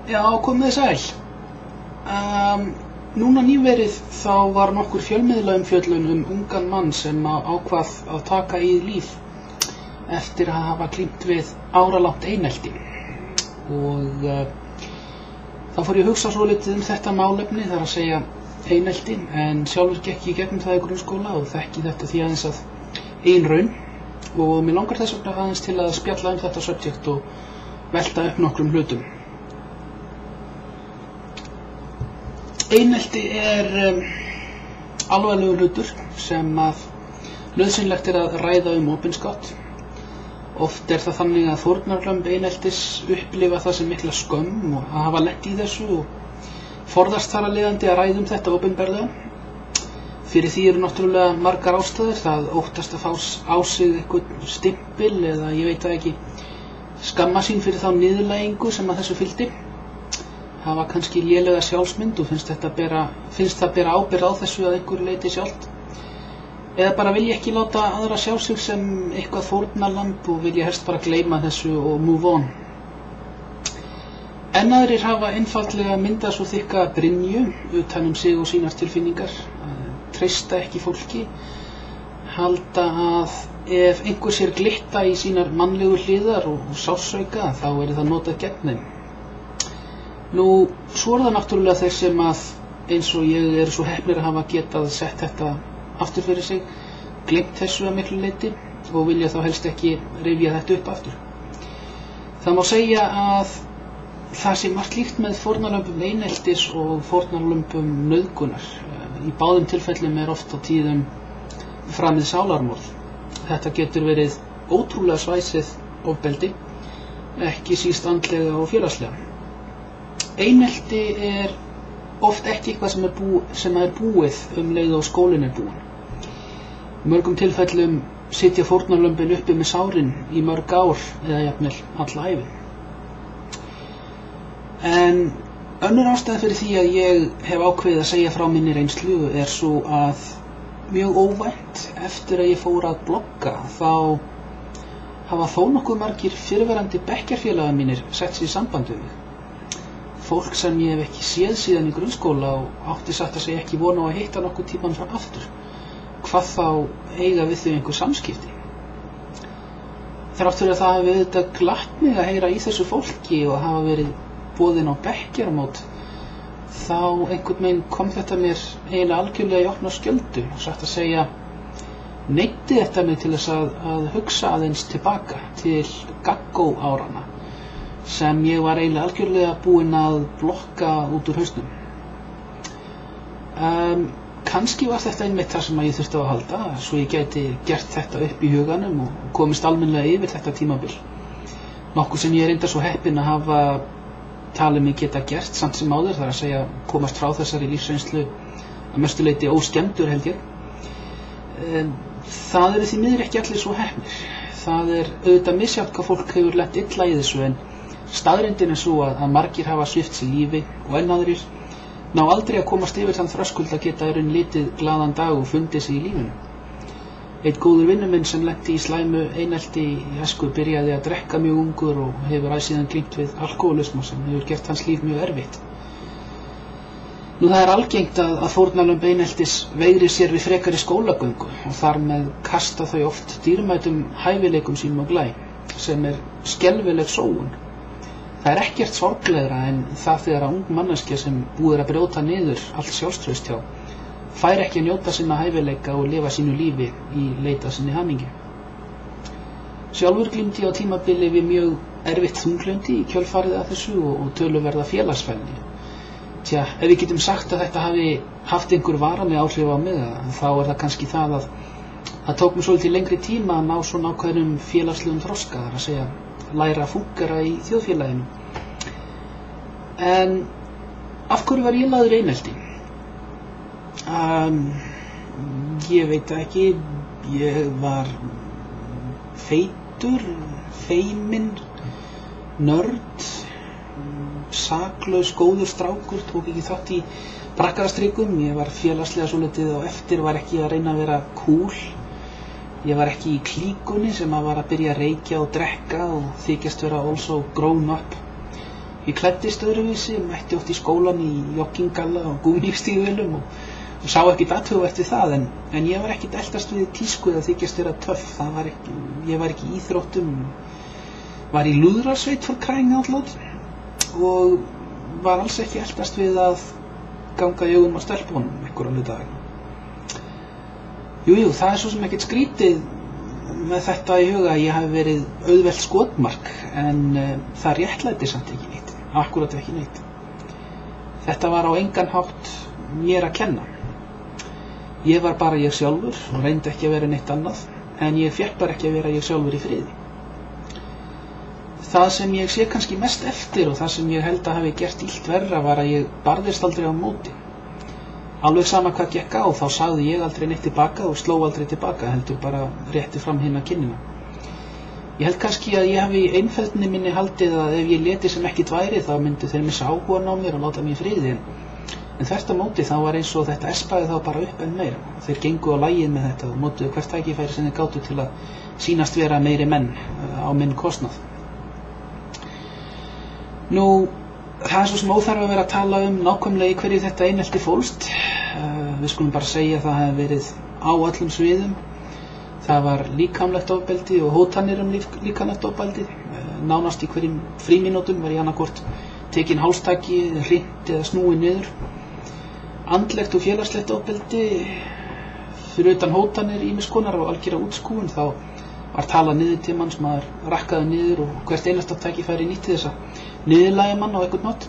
Já, komið sæl. Núna nýverið þá var nokkur fjölmiðlaumfjöllun ungan mann sem ákvað að taka í líf eftir að hafa glímt við áralangt einelti. Og þá fór ég að hugsa svolítið þetta málefni, það er að segja einelti, en sjálfur gekk ég gegnum það í grunnskóla og þekki þetta því aðeins að eigin raun. Og mér langar þess vegna aðeins til að spjalla þetta subjekt og velta upp nokkrum hlutum. Einelti alvarlegur hlutur sem að nauðsynlegt að ræða opinskátt. Oft það þannig að fórnarlömb eineltis upplifa það sem mikla skömm og að hafa lent í þessu og forðast þar að leiðandi að ræða þetta opinberlega. Fyrir því eru náttúrulega margar ástæður, það óttast að fá á sig einhvern stimpil eða ég veit það ekki, skamma sín fyrir þá niðurlægingu sem að þessu fylgdi. Hafa kannski lélega sjálfsmynd og finnst það bera ábyrgð á þessu að einhverju leyti sjálft. Eða bara vilja ekki láta aðra sjá sig sem eitthvað fórnarlamb og vilja helst bara gleyma þessu og move on. En aðrir hafa einfaldlega myndað svo þykka brynju utan sig og sínar tilfinningar, treysta ekki fólki, halda að ef einhver sér glitta í sínar mannlegu hliðar og sársauka þá það notað gegn þeim. Nú, svo það náttúrulega þeir sem að eins og ég eru svo heppnir að hafa getað sett þetta aftur fyrir sig, gleymt þessu að miklu leyti og vilja þá helst ekki rifja þetta upp aftur. Það má segja að það sé margt líkt með fórnarlömbum eineltis og fórnarlömbum nauðgunar. Í báðum tilfellum oft á tíðum framið sálarmorð. Þetta getur verið ótrúlega svæsið ofbeldi, ekki síst andlega og félagslega. Einelti oft ekki eitthvað sem búið leið og skólinn búinn. Í mörgum tilfellum sitja fórnarlömbin uppi með sárin í mörg ár eða jafnvel alla ævi. En önnur ástæða fyrir því að ég hef ákveðið að segja frá minni reynslu svo að mjög óvænt eftir að ég fór að blogga þá hafa þó nokkuð margir fyrrverandi bekkjarfélagar mínir sett sig í samband við mig. Fólk sem ég hef ekki séð síðan í grunnskóla og átti satt að segja ekki von á að hitta nokkuð tíman fram aftur. Hvað þá eiga við þau einhver samskipti. Þrátt fyrir að það hafi auðvitað glatt mig að heyra í þessu fólki og hafa verið boðin á bekkjarmót, þá einhvern veginn kom þetta mér eiginlega algjörlega í opna skjöldu og satt að segja neyddi þetta mig til þess að hugsa aðeins tilbaka til gaggó-áranna sem ég var eiginlega algjörlega búinn að blokka út úr hausnum. Kannski var þetta einmitt það sem ég þurfti að halda, svo ég gæti gert þetta upp í huganum og komist almennilega yfir þetta tímabil. Nokkuð sem ég reyndar svo heppinn að hafa talið mig geta gert samt sem áður, það er að segja komast frá þessari lífsreynslu að mestu leyti óskemmdur held ég. Það því miður ekki allir svo heppnir. Það auðvitað misjafnt hvað fólk hefur lent illa í þessu en staðreyndin svo að margir hafa svipt sig lífi og enn aðrir ná aldrei að komast yfir þann þröskuld að geta litið glaðan dag og fundið sig í lífinu. Einn góður vinur minn sem lenti í slæmu einelti í æsku byrjaði að drekka mjög ungur og hefur síðan glímt við alkóhólisma sem hefur gert hans líf mjög erfitt. Nú það algengt að fórnarlömb eineltis veigri sér við frekari skólagöngu og þar með kasta þau oft dýrmætum hæfileikum sínum á glæ, sem skelfileg sóun. Það ekkert sorglegra en það þegar að ung manneskja sem búið að brjóta niður allt sjálfstraust hjá fær ekki að njóta sinna hæfileika og lifa sínu lífi í leita sinni hamingju. Sjálfur glímdi ég á tímabili við mjög erfitt þunglyndi í kjölfarið af þessu og töluverða félagsfælni. Tja, ef við getum sagt að þetta hafi haft einhver varanleg áhrif á mig, þá það kannski það að það tók mér svolítið lengri tíma að ná svona ákveðnum félagslegum þroska, það er að segja læra að fúnkera í þjóðfélaginu. En af hverju var ég lagður í einelti? Ég veit ekki, ég var feitur, feiminn, nörd, saklaus, góður strákur, tók ekki þátt í braggarastrikum, ég var félagslega svolítið á eftir, var ekki að reyna að vera cool. Ég var ekki í klíkunni sem var að byrja að reykja og drekka og þykjast vera also grown up. Ég klæddist öðruvísi, mætti oft í skólan í joggingalla og gúmmístígvélum og sá ekkert athugavert við það, en ég var ekkert eltast við tísku eða þykjast vera töff. Ég var ekki í íþróttum, var í lúðrasveit for crying out loud og var alls ekki eltast við að ganga í augum á stelpunum einhverja hluta vegna. Jú, það svo sem ekkert skrítið með þetta í huga að ég hafi verið auðvelt skotmark, en það réttlæti samt ekki neitt, akkúrat ekki neitt. Þetta var á engan hátt mér að kenna. Ég var bara ég sjálfur og reyndi ekki að vera neitt annað, en ég fékk bara ekki að vera ég sjálfur í friði. Það sem ég sé kannski mest eftir og það sem ég held að hafi gert illt verra var að ég barðist aldrei á móti. Alveg sama hvað gekk á, þá sagði ég aldrei neitt tilbaka og sló aldrei tilbaka, heldur bara rétti fram hina kinnina. Ég held kannski að ég hafi í einfeldni minni haldið að ef ég leti sem ekkert væri þá myndu þeir missa áhugann á mér og láta mig í friði, en þvert á móti þá var eins og þetta espaði þá bara upp enn meira. Þeir gengu á lagið með þetta og notuðu hvert tækifæri sem þeir gátu til að sýnast vera meiri menn á minn kostnað. Nú, það svo sem óþarf að vera að tala nákvæmlega í hverju þetta einelti fólst. Við skulum bara segja að það hefði verið á öllum sviðum. Það var líkamlegt ofbeldi og hótanir líkamlegt ofbeldi. Nánast í hverjum frímínútum var ég annaðhvort tekin hálstaki, hrint eða snúið niður. Andlegt og félagslegt ofbeldi, fyrir utan hótanir ýmiss konar og algjöra útskúfun, þá var talað niður til manns, maður rakkaði niður og hvert einasta tækifæri nýtti þessa niðurlægi mann á einhvern hátt,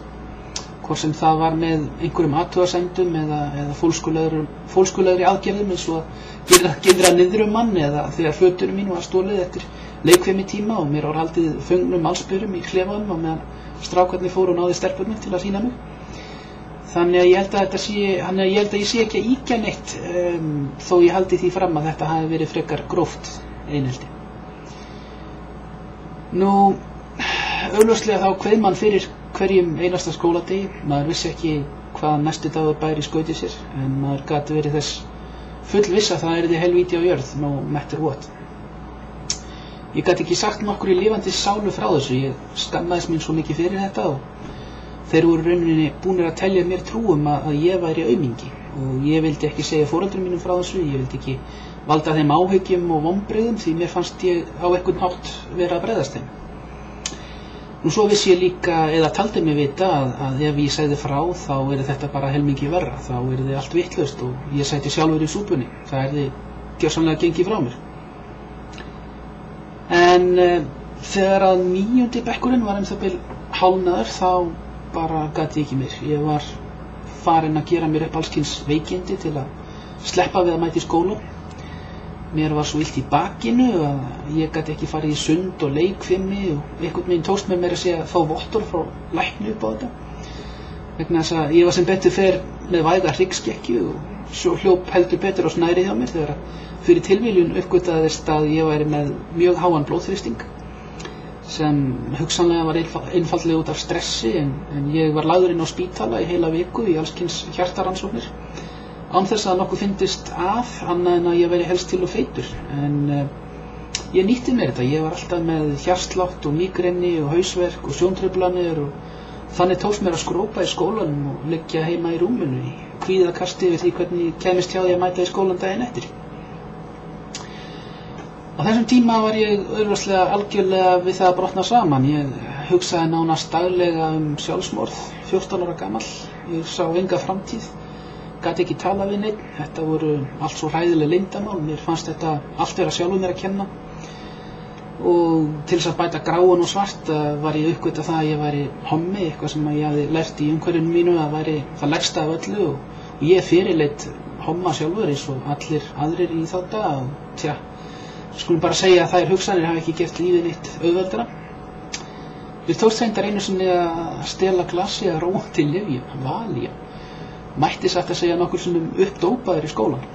hvort sem það var með einhverjum athugasemdum eða fólskulegri aðgerðum eins og að gyrða niður mann eða þegar fötunum mín var stolið eftir leikfimi tíma og mér var haldið föngnum allsbyrjum í klefanum og meðan strákarnir fóru og náði stelpurnar til að sýna mig. Þannig að ég held að ég sé ekki að ýkja neitt, þó ég haldi því fram að þetta hafi verið frekar gróft einelti. Nú, augljóslega þá kveið mann fyrir hverjum einasta skóladegi. Maður vissi ekki hvað næsti dagur bæri skauti sér, en maður gat verið þess fullviss að það yrði helvíti á jörð, no matter what. Ég gat ekki sagt nokkur í lifandi sálu frá þessu, ég skammaðist mín svo mikið fyrir þetta og þeir voru rauninni búnir að telja mér trúum að ég væri aumingi og ég vildi ekki segja foreldrum mínum frá þessu, ég vildi ekki valda þeim áhyggjum og vonbrigðum því mér fannst ég á einhvern hátt vera að bregðast þeim. Nú svo vissi ég líka, eða taldi mig vita, að ef ég segði frá þá þetta bara helmingi verra, þá þið allt vitlaust og ég sæti sjálfur í súpunni, það þið gjörsamlega gengið frá mér. En þegar að 9. bekkurinn var það bil hálfnaður þá bara gat ég ekki meir. Ég var farinn að gera mér upp alls kyns veikindi til að sleppa við að mæta í skóla. Mér var svo illt í bakinu að ég gat ekki farið í sund og leikfimi og einhvern veginn tókst mér meira að segja að fá vottor frá lækni upp á þetta. Vegna þess að ég var sem betur fer með væga hryggskekkju og svo hljóp heldur betur á snærið hjá mér þegar fyrir tilviljun uppgötaðist að ég væri með mjög háan blóðþrýsting sem hugsanlega var einfaldlega út af stressi, en ég var lagður inn á spítala í heila viku í alls kyns hjartarannsóknir án þess að nokkuð fyndist að annað en að ég væri helst til og feitur, en ég nýtti mér þetta. Ég var alltaf með hjartslátt og mígreni og hausverk og sjóntruflanir og þannig tókst mér að skrópa í skólanum og liggja heima í rúminu í kvíðakasti yfir því hvernig ég kæmist hjá því að mæta í skólan daginn eftir. Á þessum tíma var ég augljóslega algjörlega við það að brotna saman. Ég hugsaði nánast daglega sjálfsmorð, 14 ára gamall. Ég sá enga framtíð, gat ekki talað við neinn. Þetta voru allt svo hræðileg leyndarmál. Mér fannst þetta allt vera sjálfum mér að kenna. Og til þess að bæta gráan og svart var ég uppgötvað það að ég væri hommi, eitthvað sem ég hafði lært í umhverfinu mínu að væri það lægsta af öllu og ég fyrirleit homma sjálfur eins og allir aðrir í þá daga og skulum bara segja að þær hugsanir hafi ekki gert lífið neitt auðveldara. Við tókst reyndar einu sinni að stela glasi að róandi lyfjum, Valium. Mætti satt að segja nokkur sinnum uppdópaður í skólan.